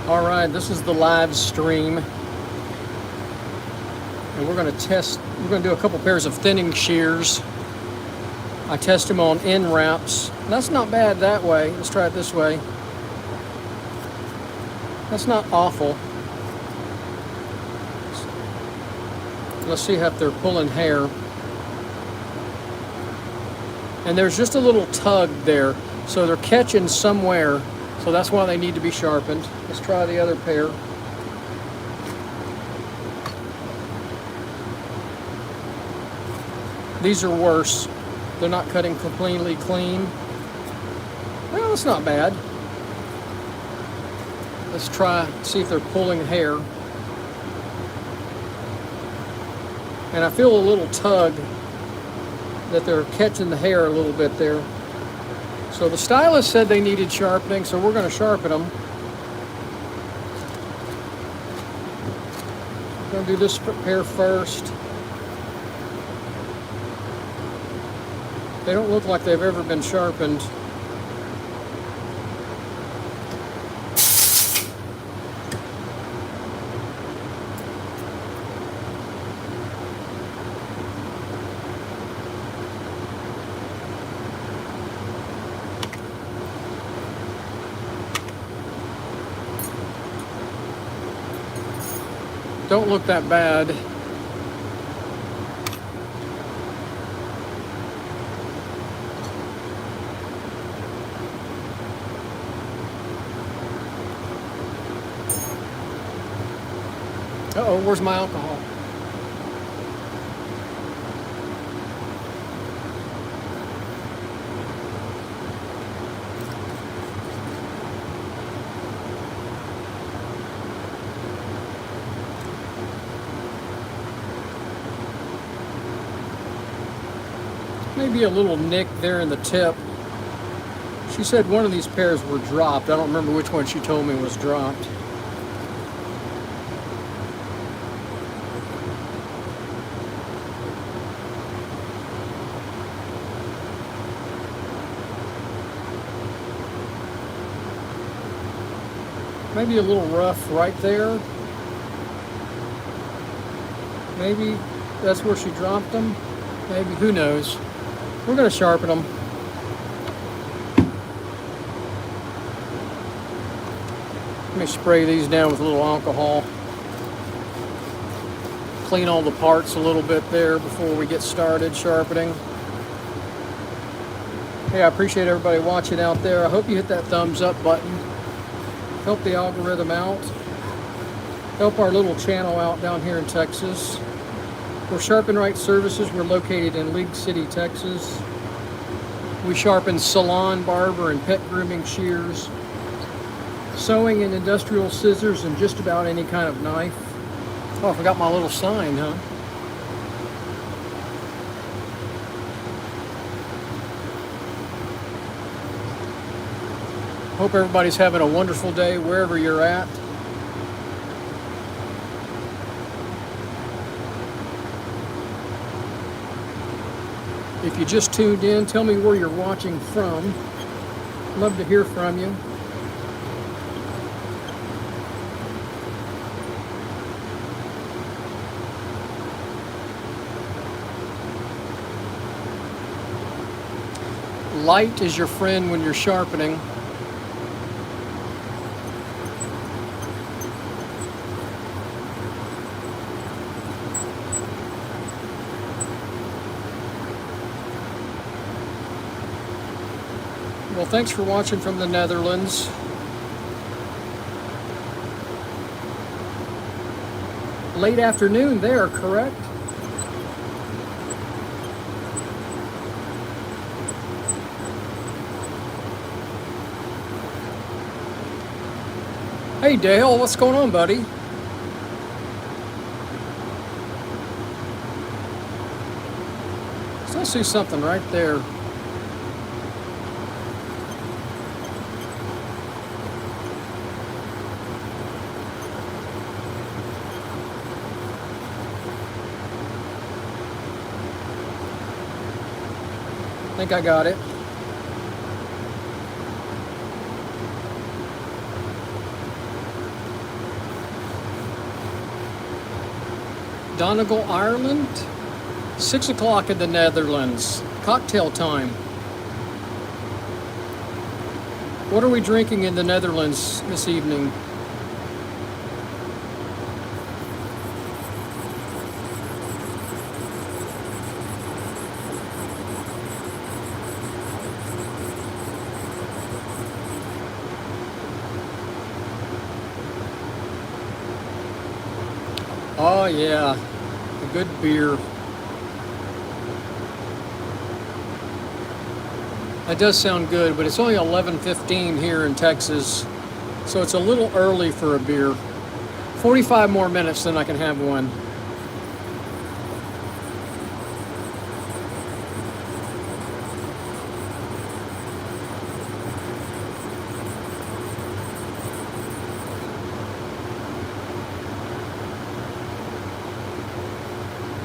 All right, this is the live stream, and we're going to do a couple pairs of thinning shears. I test them on end wraps. That's not bad that way. Let's try it this way. That's not awful. Let's see if they're pulling hair. And there's just a little tug there, so they're catching somewhere. So that's why they need to be sharpened. Let's try the other pair. These are worse. They're not cutting completely clean. Well, it's not bad. Let's try, see if they're pulling hair. And I feel a little tug that they're catching the hair a little bit there. So the stylist said they needed sharpening, so we're going to sharpen them. I'm going to do this pair first. They don't look like they've ever been sharpened. Don't look that bad. Uh-oh, where's my alcohol? Maybe a little nick there in the tip. She said one of these pairs were dropped. I don't remember which one she told me was dropped. Maybe a little rough right there. Maybe that's where she dropped them. Maybe, who knows. We're going to sharpen them. Let me spray these down with a little alcohol. Clean all the parts a little bit there before we get started sharpening. Hey, I appreciate everybody watching out there. I hope you hit that thumbs up button. Help the algorithm out. Help our little channel out down here in Texas. We're Sharpen Right Services. We're located in League City, Texas. We sharpen salon, barber, and pet grooming shears, sewing and industrial scissors, and just about any kind of knife. Oh, I forgot my little sign, huh? Hope everybody's having a wonderful day wherever you're at. If you just tuned in, tell me where you're watching from. Love to hear from you. Light is your friend when you're sharpening. Well, thanks for watching from the Netherlands. Late afternoon there, correct? Hey Dale, what's going on, buddy? So I see something right there. I think I got it. Donegal, Ireland. 6 o'clock in the Netherlands. Cocktail time. What are we drinking in the Netherlands this evening? Oh yeah, a good beer. That does sound good, but it's only 11:15 here in Texas, so it's a little early for a beer. 45 more minutes, then I can have one.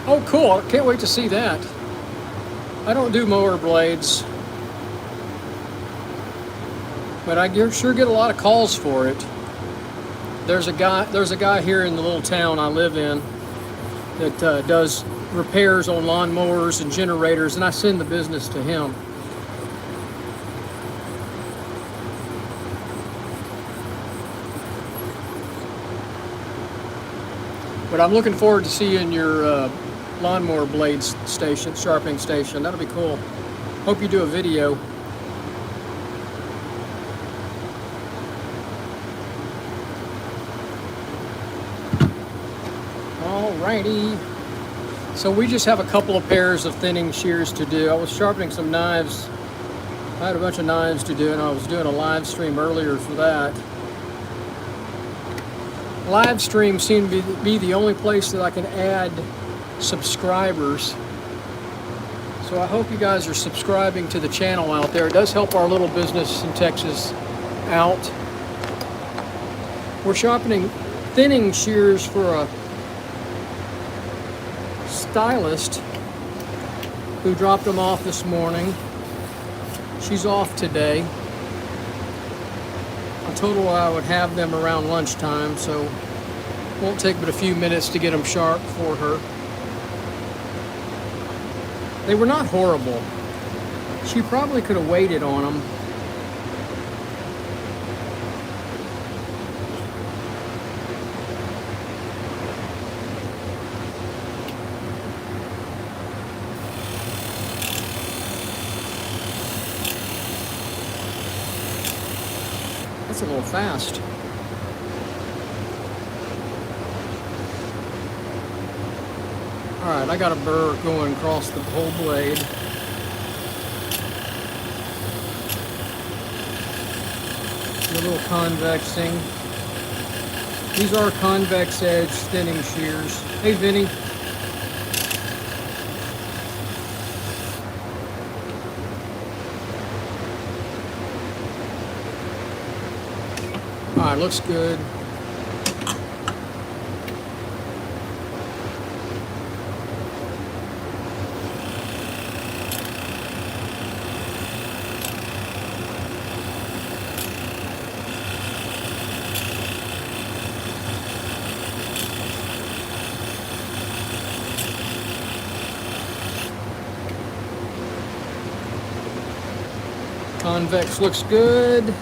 Oh, cool. I can't wait to see that. I don't do mower blades, but I sure get a lot of calls for it. There's a guy here in the little town I live in that does repairs on lawnmowers and generators, and I send the business to him. But I'm looking forward to seeing your lawnmower blades station, sharpening station. That'll be cool. Hope you do a video. Alrighty. So we just have a couple of pairs of thinning shears to do. I was sharpening some knives. I had a bunch of knives to do, and I was doing a live stream earlier for that. Live stream seemed to be the only place that I can add subscribers. So I hope you guys are subscribing to the channel out there. It does help our little business in Texas out. We're sharpening thinning shears for a stylist who dropped them off this morning. She's off today. I told her I would have them around lunchtime, so it won't take but a few minutes to get them sharp for her. They were not horrible. She probably could have waited on them. That's a little fast. Alright, I got a burr going across the whole blade. A little convexing. These are convex edge thinning shears. Hey Vinny. Alright, looks good. Convex looks good.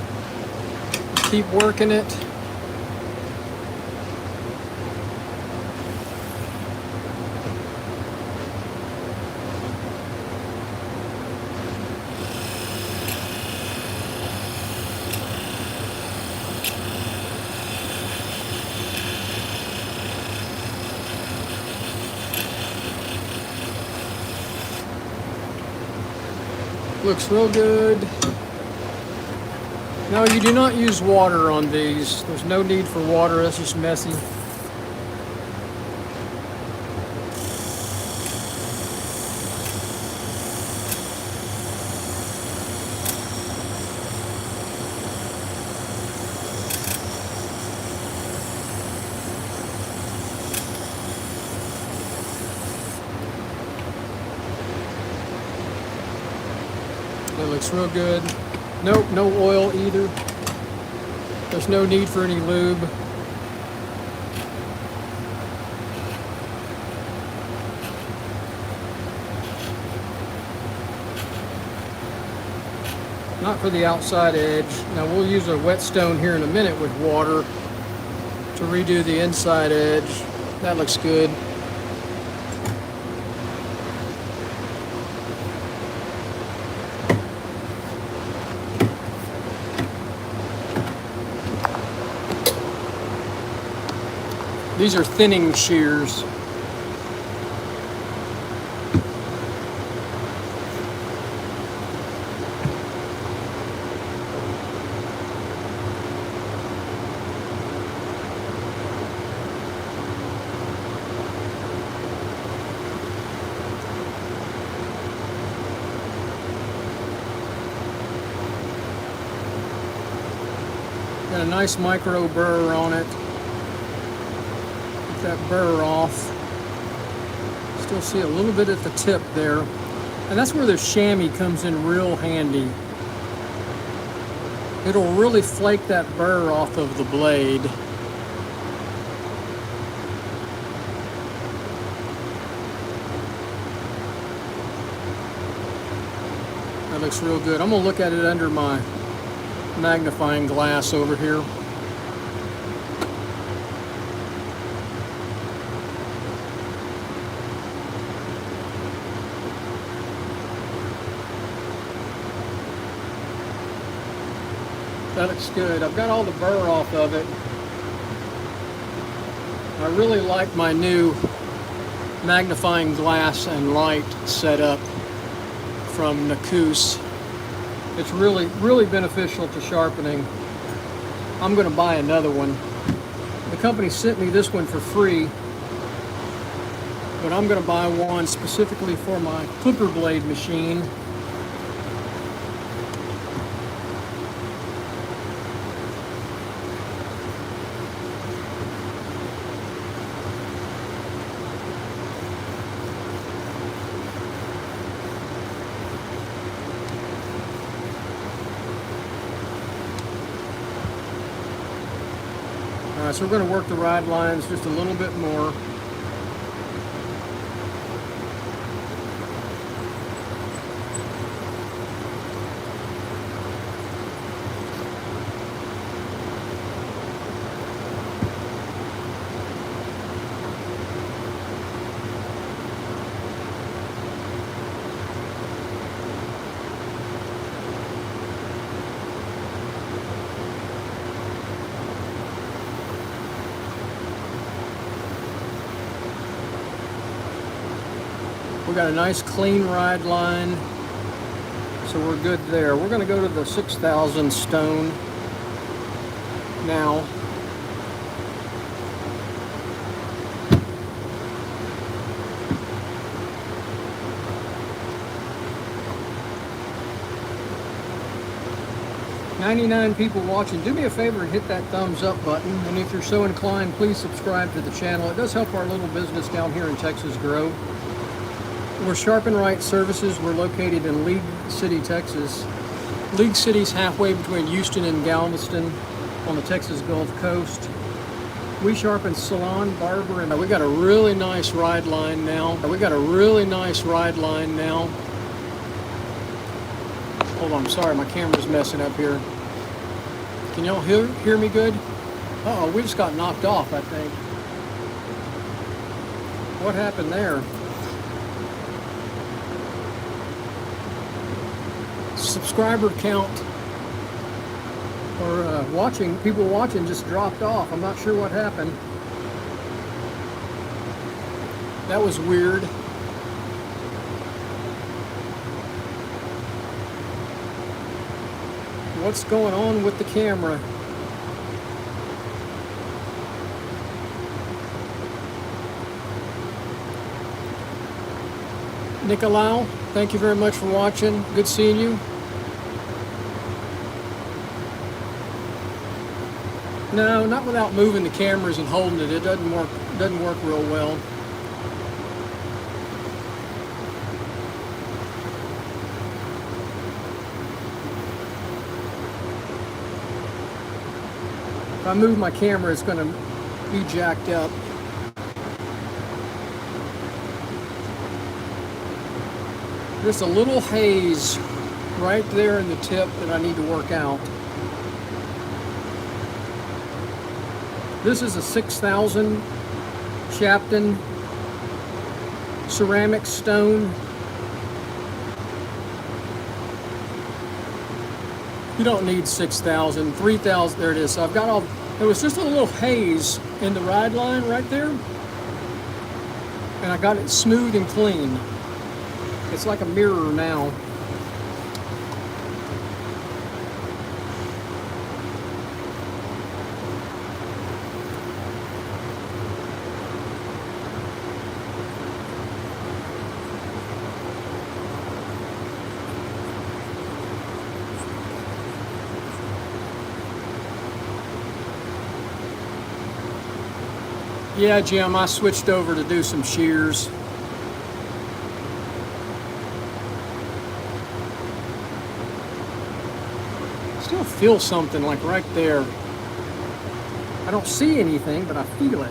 Keep working it. Looks real good. No, you do not use water on these. There's no need for water. That's just messy. That looks real good. Nope, no oil either. There's no need for any lube. not for the outside edge. Now we'll use a whetstone here in a minute with water to redo the inside edge. That looks good. These are thinning shears. Got a nice micro burr on it. Get that burr off. Still see a little bit at the tip there. And that's where the chamois comes in real handy. It'll really flake that burr off of the blade. That looks real good. I'm gonna look at it under my magnifying glass over here. That looks good. I've got all the burr off of it. I really like my new magnifying glass and light setup from Nakus. It's really beneficial to sharpening. I'm going to buy another one. The company sent me this one for free, but I'm going to buy one specifically for my clipper blade machine. So we're going to work the ride lines just a little bit more. We got a nice clean ride line, so we're good there. We're going to go to the 6,000 stone now. "99 people watching. Do me a favor and hit that thumbs up button, and if you're so inclined, please subscribe to the channel. It does help our little business down here in Texas grow. We're Sharpen Right Services. We're located in League City, Texas. League City's halfway between Houston and Galveston on the Texas Gulf Coast. We sharpen salon, barber, and we got a really nice ride line now. Hold on, sorry, my camera's messing up here. Can y'all hear me good? Uh-oh, we just got knocked off, I think. What happened there? Subscriber count or people watching just dropped off. I'm not sure what happened. That was weird. What's going on with the camera? Nicolau, thank you very much for watching. Good seeing you. No, not without moving the cameras and holding it. It doesn't work real well. If I move my camera, it's going to be jacked up. Just a little haze right there in the tip that I need to work out. This is a 6,000 Sharpen ceramic stone. You don't need 6,000, 3,000, there it is. So I've got all, there was just a little haze in the ride line right there. And I got it smooth and clean. It's like a mirror now. Yeah, Jim, I switched over to do some shears. Still feel something like right there. I don't see anything, but I feel it.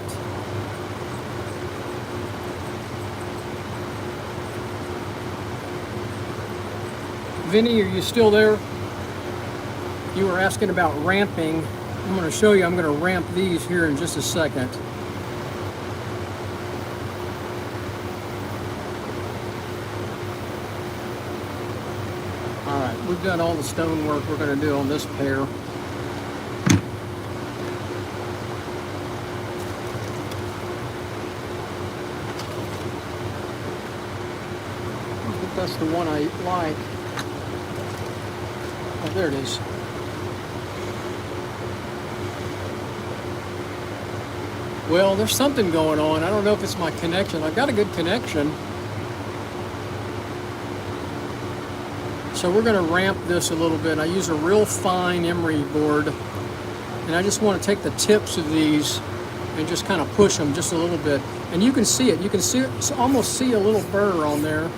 Vinny, are you still there? You were asking about ramping. I'm going to show you, I'm going to ramp these here in just a second. Alright, we've done all the stone work we're going to do on this pair. I think that's the one I like. Oh, there it is. Well, there's something going on. I don't know if it's my connection. I've got a good connection. So we're going to ramp this a little bit. I use a real fine emery board, and I just want to take the tips of these and just kind of push them just a little bit. And you can see it. You can see it, almost see a little burr on there.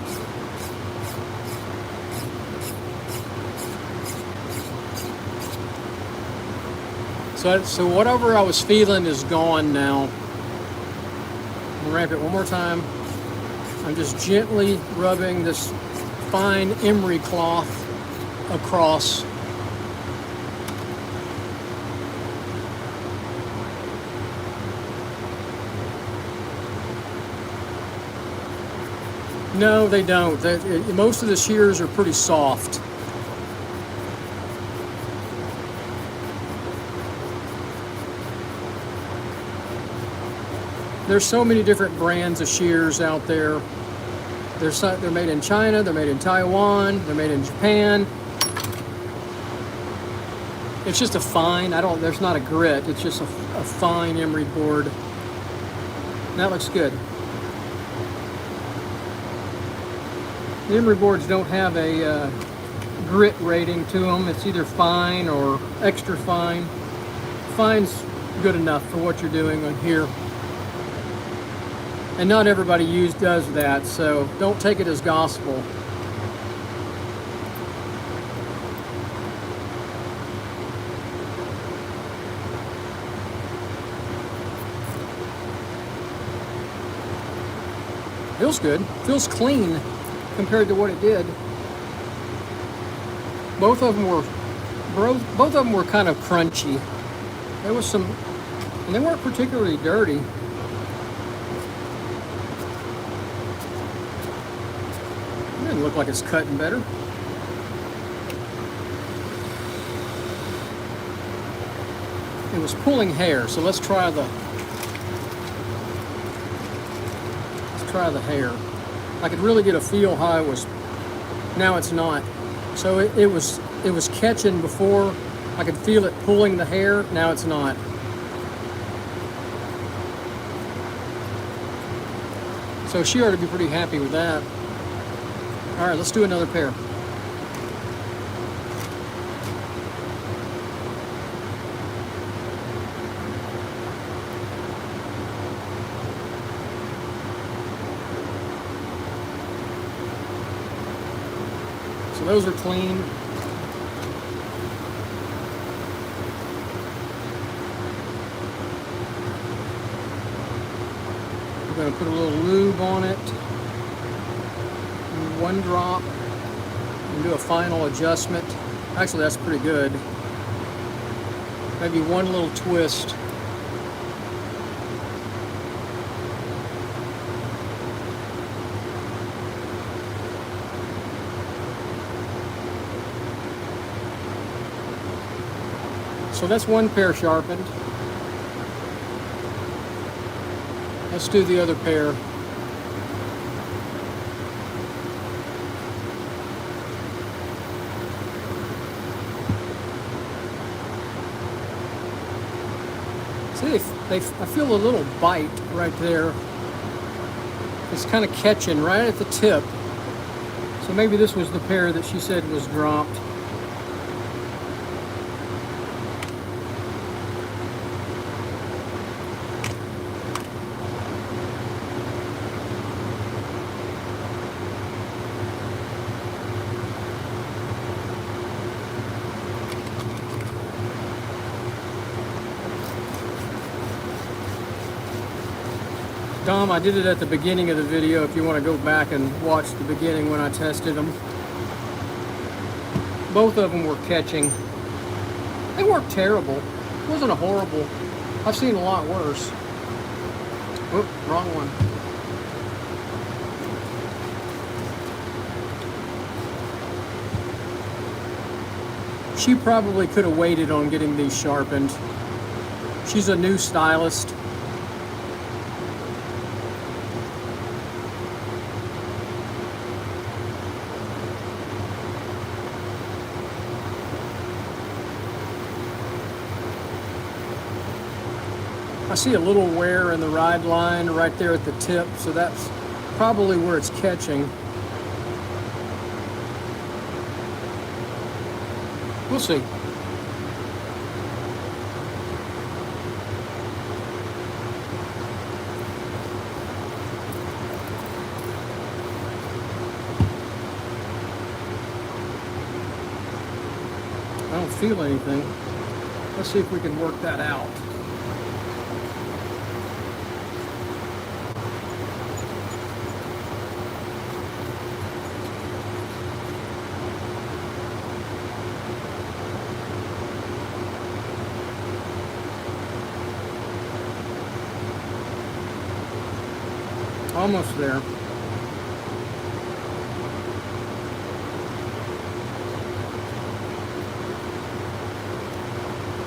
So whatever I was feeling is gone now. I'll ramp it one more time. I'm just gently rubbing this fine emery cloth across. No, they don't. Most of the shears are pretty soft. There's so many different brands of shears out there. They're made in China, they're made in Taiwan, they're made in Japan. It's just a fine, there's not a grit, it's just a fine emery board. And that looks good. The emery boards don't have a grit rating to them. It's either fine or extra fine. Fine's good enough for what you're doing on here. And not everybody does that, so don't take it as gospel. Feels good. Feels clean compared to what it did. Both of them were kind of crunchy. There was some, and they weren't particularly dirty. Doesn't look like it's cutting better. It was pulling hair, so let's try the hair. I could really get a feel how it was. Now it's not. So it was catching before. I could feel it pulling the hair. Now it's not. So she ought to be pretty happy with that. All right, let's do another pair. So those are clean. We're going to put a little lube on it. One drop, and do a final adjustment. Actually, that's pretty good. Maybe one little twist. So that's one pair sharpened. Let's do the other pair. See, I feel a little bite right there. It's kind of catching right at the tip. So maybe this was the pair that she said was dropped. Dom, I did it at the beginning of the video if you want to go back and watch the beginning when I tested them. Both of them were catching. They weren't terrible. It wasn't a horrible. I've seen a lot worse. Oop, wrong one. She probably could have waited on getting these sharpened. She's a new stylist. I see a little wear in the ride line right there at the tip, so that's probably where it's catching. We'll see. I don't feel anything. Let's see if we can work that out. Almost there.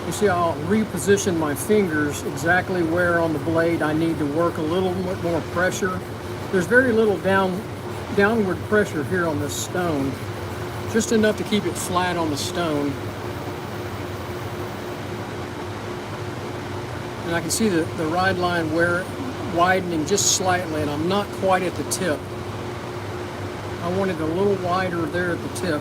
You see, I'll reposition my fingers exactly where on the blade I need to work a little bit more pressure. There's very little downward pressure here on this stone, just enough to keep it flat on the stone. And I can see the ride line widening just slightly, and I'm not quite at the tip. I want it a little wider there at the tip.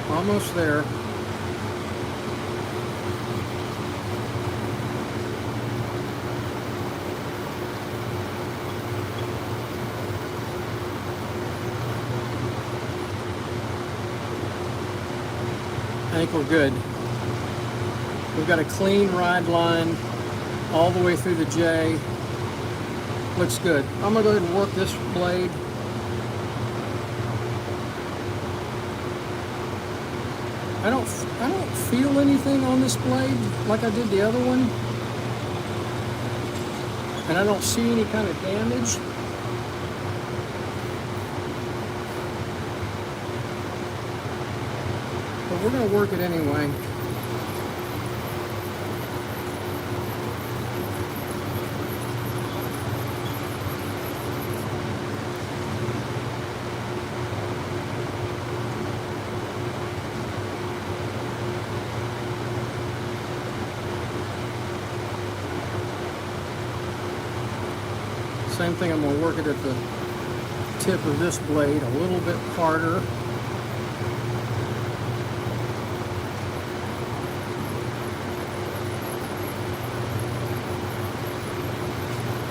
Almost there. I think we're good. We've got a clean ride line all the way through the J. Looks good. I'm gonna go ahead and work this blade. I don't feel anything on this blade like I did the other one. And I don't see any kind of damage. But we're going to work it anyway. Same thing, I'm going to work it at the tip of this blade a little bit harder.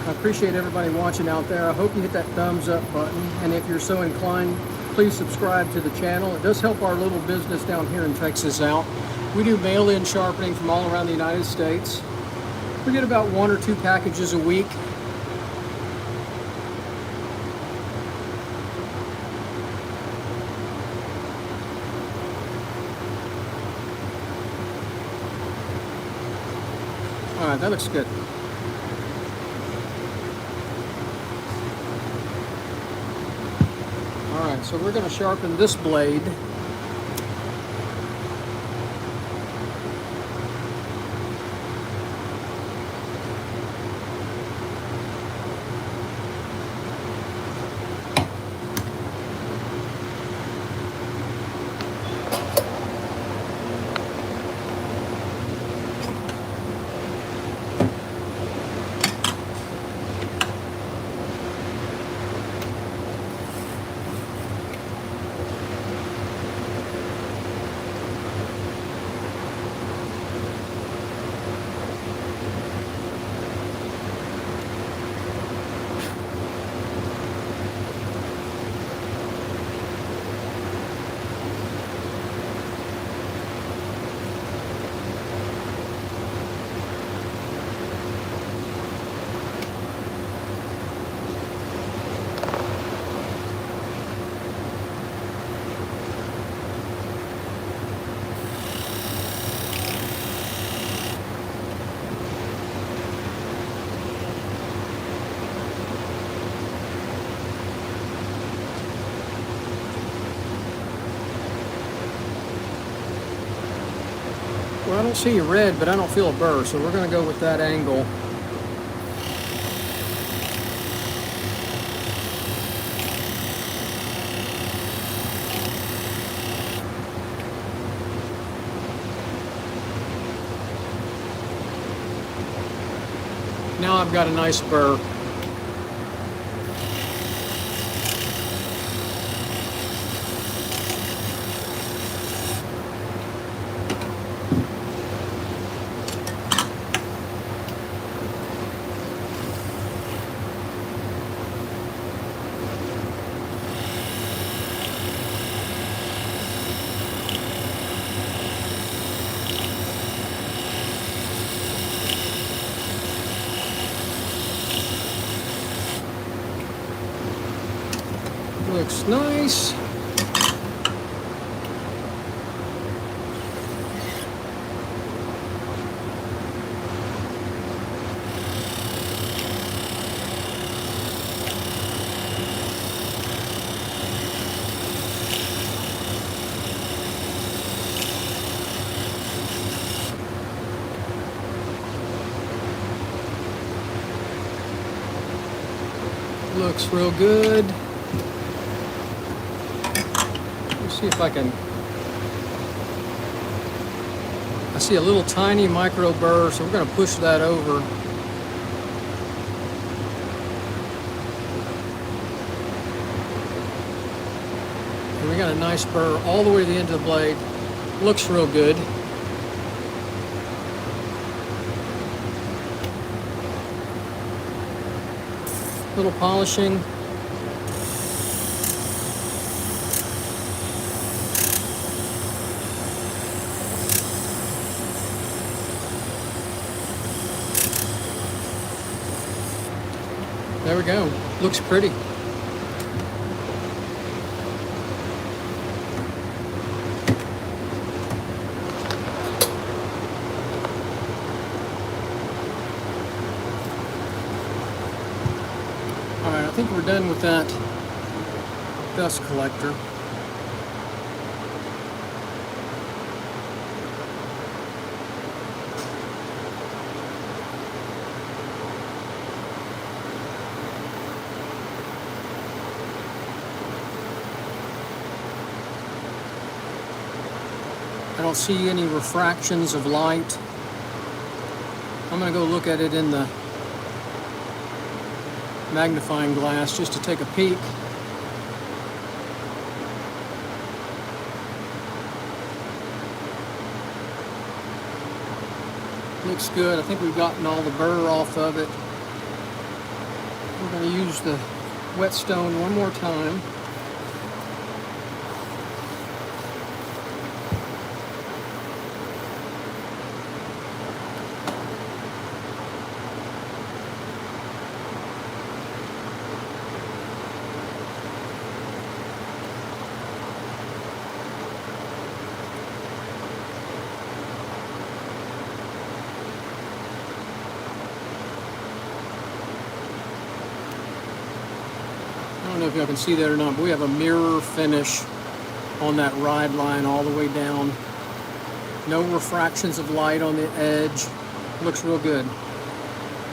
I appreciate everybody watching out there. I hope you hit that thumbs up button, and if you're so inclined, please subscribe to the channel. It does help our little business down here in Texas out. We do mail-in sharpening from all around the United States. We get about 1 or 2 packages a week. All right, that looks good. All right, so we're going to sharpen this blade. Well, I don't see a red, but I don't feel a burr, so we're going to go with that angle. Now I've got a nice burr. Looks nice. Looks real good. See if I can. I see a little tiny micro burr, so we're going to push that over. And we got a nice burr all the way to the end of the blade. Looks real good. Little polishing. There we go. Looks pretty. All right, I think we're done with that dust collector. I don't see any refractions of light. I'm going to go look at it in the magnifying glass just to take a peek. Looks good. I think we've gotten all the burr off of it. We're going to use the whetstone one more time. don't know if y'all can see that or not, but we have a mirror finish on that ride line all the way down. No refractions of light on the edge. Looks real good.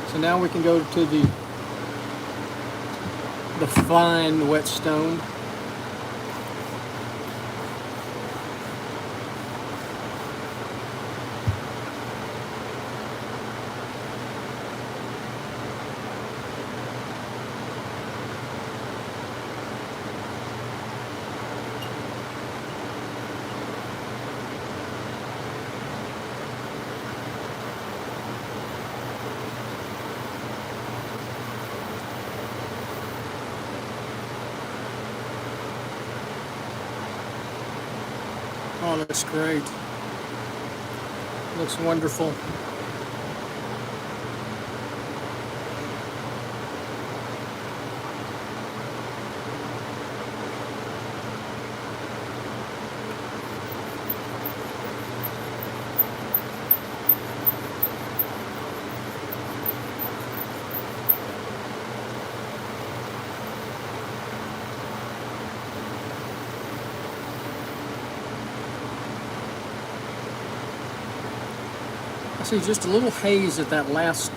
So now we can go to the fine whetstone. Oh, looks great. Looks wonderful. I see just a little haze at that last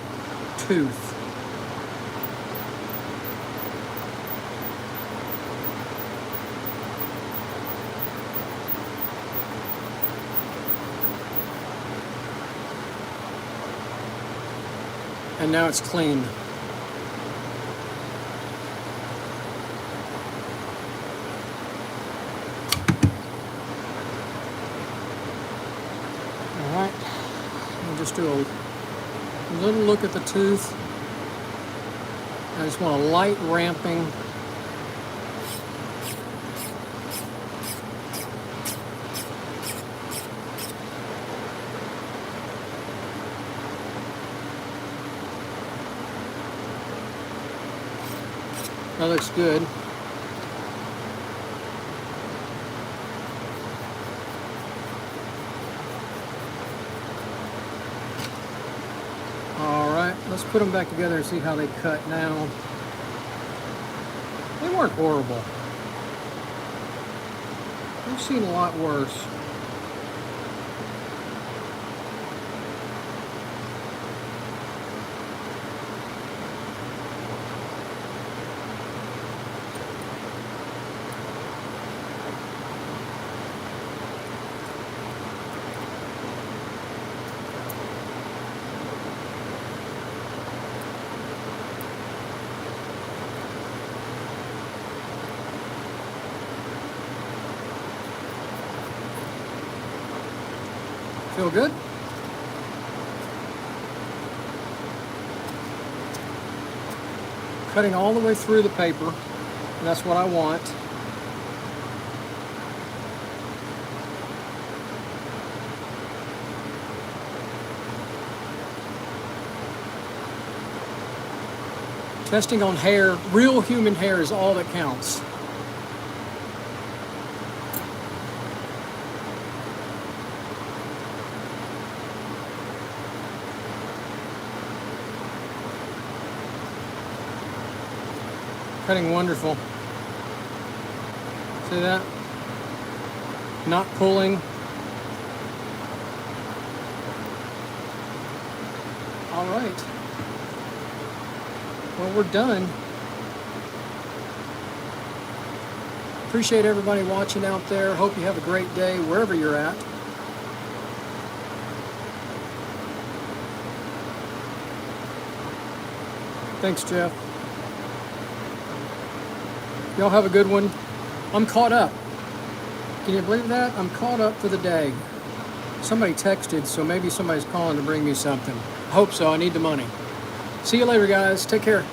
tooth. And now it's clean. All right. Just do a little look at the tooth. I just want a light ramping. That looks good. Let's put them back together and see how they cut now. They weren't horrible. I've seen a lot worse. Feel good? Cutting all the way through the paper, and that's what I want. Testing on hair, real human hair is all that counts. Cutting wonderful. See that? Not pulling. All right. Well, we're done. Appreciate everybody watching out there. Hope you have a great day wherever you're at. Thanks, Jeff. Y'all have a good one. I'm caught up. Can you believe that? I'm caught up for the day. Somebody texted, so maybe somebody's calling to bring me something. I hope so. I need the money. See you later, guys. Take care.